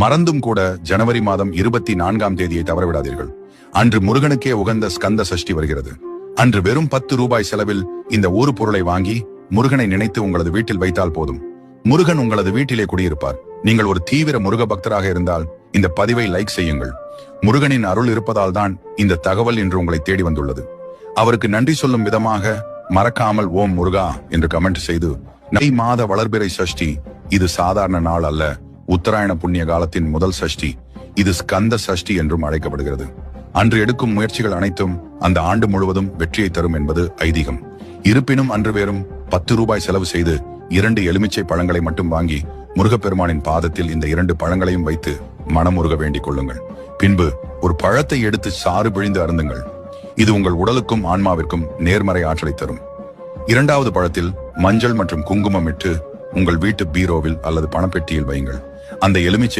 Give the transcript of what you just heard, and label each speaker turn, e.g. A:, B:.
A: மறந்தும் கூட ஜனவரி மாதம் 24ஆம் தேதியை தவறவிடாதீர்கள். அன்று முருகனுக்கே உகந்த ஸ்கந்த சஷ்டி வருகிறது. அன்று வெறும் 10 ரூபாய் செலவில் இந்த ஒரு பொருளை வாங்கி முருகனை நினைத்து உங்களது வீட்டில் வைத்தால் போதும். முருகன் உங்களது வீட்டிலே குடியிருப்பார். நீங்கள் ஒரு தீவிர முருக பக்தராக இருந்தால் இந்த பதிவை லைக் செய்யுங்கள். முருகனின் அருள் இருப்பதால் தான் இந்த தகவல் இன்று உங்களை தேடி வந்துள்ளது. அவருக்கு நன்றி சொல்லும் விதமாக மறக்காமல் ஓம் முருகா என்று கமெண்ட் செய்து, தை மாத வளர்பிறை சஷ்டி, இது சாதாரண நாள் அல்ல. உத்தராயண புண்ணிய காலத்தின் முதல் சஷ்டி. இது ஸ்கந்த சஷ்டி என்றும் அழைக்கப்படுகிறது. அன்று எடுக்கும் முயற்சிகள் அனைத்தும் அந்த ஆண்டு முழுவதும் வெற்றியை தரும் என்பது ஐதீகம். இருப்பினும் அன்று வேறும் 10 ரூபாய் செலவு செய்து 2 எலுமிச்சை பழங்களை மட்டும் வாங்கி முருகப்பெருமானின் பாதத்தில் இந்த 2 பழங்களையும் வைத்து மனமுருக வேண்டிக் கொள்ளுங்கள். பின்பு ஒரு பழத்தை எடுத்து சாறு பிழிந்து அருந்துங்கள். இது உங்கள் உடலுக்கும் ஆன்மாவிற்கும் நேர்மறை ஆற்றலை தரும். 2வது பழத்தில் மஞ்சள் மற்றும் குங்குமம் இட்டு உங்கள் வீட்டு பீரோவில் அல்லது பணப்பெட்டியில் வையுங்கள். அந்த எலுமிச்சை